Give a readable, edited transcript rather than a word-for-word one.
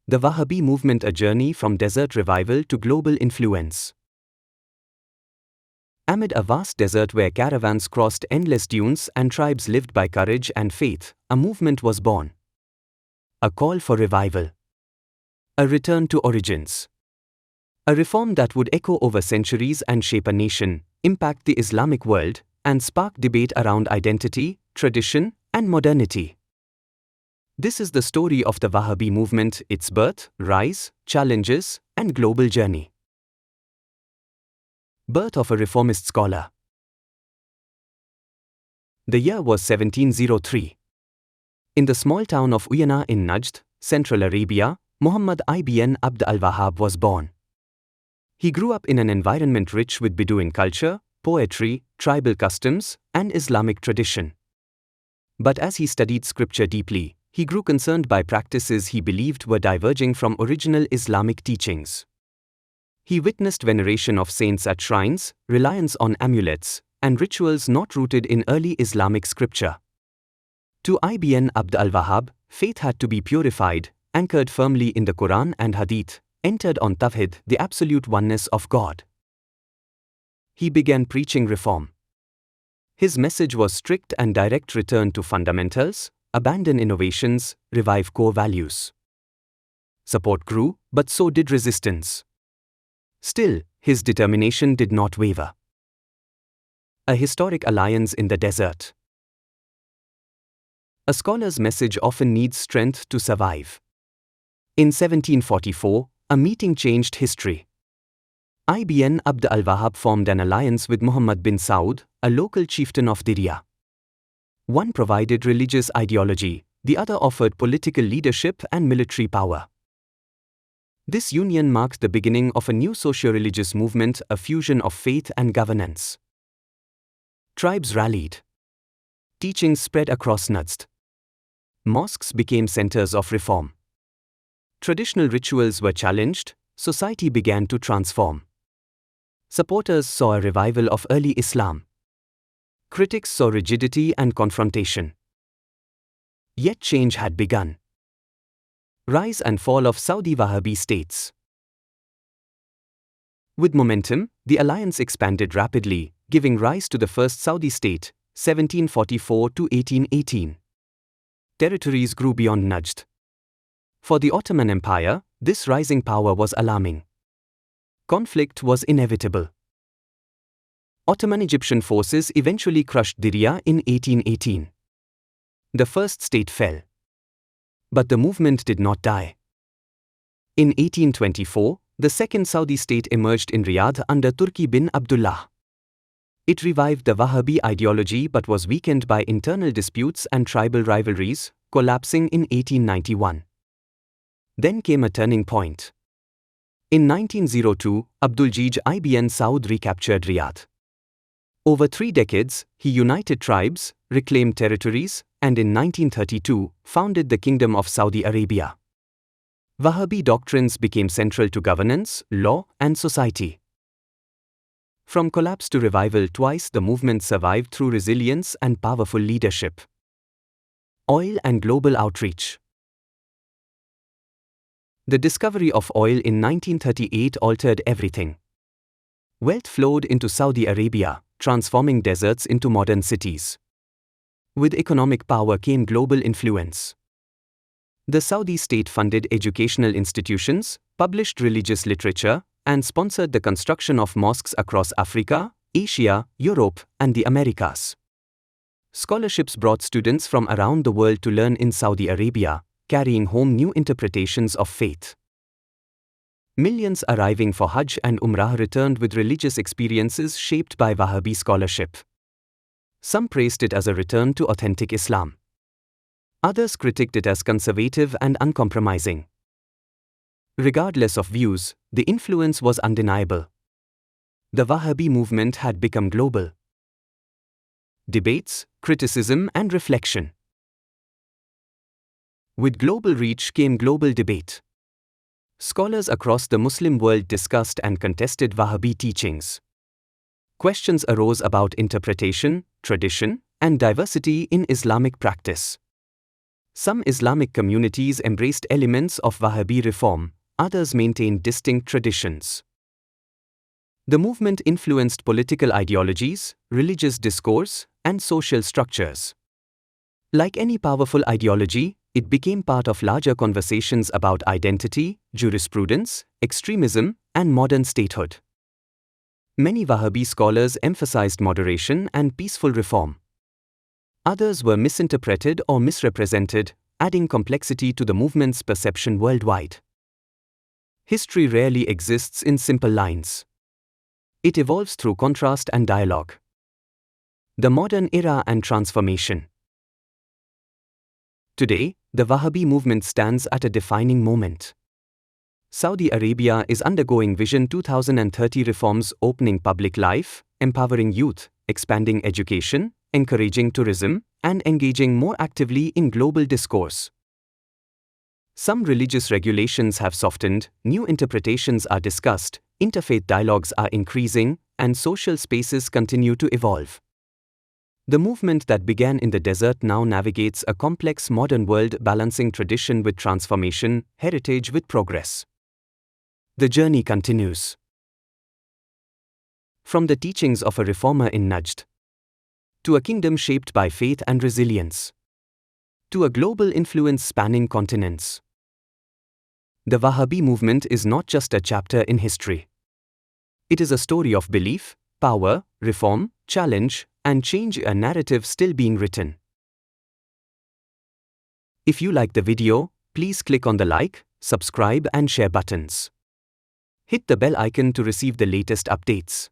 The Wahhabi movement: a journey from desert revival to global influence. Amid a vast desert where caravans crossed endless dunes and tribes lived by courage and faith, a movement was born. A call for revival. A return to origins. A reform that would echo over centuries and shape a nation, impact the Islamic world, and spark debate around identity, tradition, and modernity. This is the story of the Wahhabi movement: its birth, rise, challenges, and global journey. Birth of a reformist scholar. The year was 1703. In the small town of Uyana in Najd, Central Arabia, Muhammad ibn Abd al-Wahhab was born. He grew up in an environment rich with Bedouin culture, poetry, tribal customs, and Islamic tradition. But as he studied scripture deeply, he grew concerned by practices he believed were diverging from original Islamic teachings. He witnessed veneration of saints at shrines, reliance on amulets, and rituals not rooted in early Islamic scripture. To Ibn Abd al-Wahhab, faith had to be purified, anchored firmly in the Quran and Hadith, entered on Tawhid, the absolute oneness of God. He began preaching reform. His message was strict and direct: return to fundamentals, abandon innovations, revive core values. Support grew, but so did resistance. Still, his determination did not waver. A historic alliance in the desert. A scholar's message often needs strength to survive. In 1744, a meeting changed history. Ibn Abd al-Wahhab formed an alliance with Muhammad bin Saud, a local chieftain of Diriyah. One provided religious ideology, the other offered political leadership and military power. This union marked the beginning of a new socio-religious movement, a fusion of faith and governance. Tribes rallied. Teachings spread across Najd. Mosques became centers of reform. Traditional rituals were challenged, society began to transform. Supporters saw a revival of early Islam. Critics saw rigidity and confrontation. Yet change had begun. Rise and fall of Saudi Wahhabi states. With momentum, the alliance expanded rapidly, giving rise to the first Saudi state, 1744 to 1818. Territories grew beyond Najd. For the Ottoman Empire, this rising power was alarming. Conflict was inevitable. Ottoman Egyptian forces eventually crushed Diriyah in 1818. The first state fell. But the movement did not die. In 1824, the second Saudi state emerged in Riyadh under Turki bin Abdullah. It revived the Wahhabi ideology but was weakened by internal disputes and tribal rivalries, collapsing in 1891. Then came a turning point. In 1902, Abdulaziz ibn Saud recaptured Riyadh. Over 3 decades, he united tribes, reclaimed territories, and in 1932, founded the Kingdom of Saudi Arabia. Wahhabi doctrines became central to governance, law, and society. From collapse to revival twice, the movement survived through resilience and powerful leadership. Oil and global outreach. The discovery of oil in 1938 altered everything. Wealth flowed into Saudi Arabia, transforming deserts into modern cities. With economic power came global influence. The Saudi state funded educational institutions, published religious literature, and sponsored the construction of mosques across Africa, Asia, Europe, and the Americas. Scholarships brought students from around the world to learn in Saudi Arabia, carrying home new interpretations of faith. Millions arriving for Hajj and Umrah returned with religious experiences shaped by Wahhabi scholarship. Some praised it as a return to authentic Islam. Others critiqued it as conservative and uncompromising. Regardless of views, the influence was undeniable. The Wahhabi movement had become global. Debates, criticism, and reflection. With global reach came global debate. Scholars across the Muslim world discussed and contested Wahhabi teachings. Questions arose about interpretation, tradition, and diversity in Islamic practice. Some Islamic communities embraced elements of Wahhabi reform, others maintained distinct traditions. The movement influenced political ideologies, religious discourse, and social structures. Like any powerful ideology, it became part of larger conversations about identity, jurisprudence, extremism, and modern statehood. Many Wahhabi scholars emphasized moderation and peaceful reform. Others were misinterpreted or misrepresented, adding complexity to the movement's perception worldwide. History rarely exists in simple lines. It evolves through contrast and dialogue. The modern era and transformation. Today, the Wahhabi movement stands at a defining moment. Saudi Arabia is undergoing Vision 2030 reforms, opening public life, empowering youth, expanding education, encouraging tourism, and engaging more actively in global discourse. Some religious regulations have softened, new interpretations are discussed, interfaith dialogues are increasing, and social spaces continue to evolve. The movement that began in the desert now navigates a complex modern world, balancing tradition with transformation, heritage with progress. The journey continues. From the teachings of a reformer in Najd, to a kingdom shaped by faith and resilience, to a global influence spanning continents. The Wahhabi movement is not just a chapter in history. It is a story of belief, power, reform, challenge, and change, a narrative still being written. If you like the video, please click on the like, subscribe and share buttons. Hit the bell icon to receive the latest updates.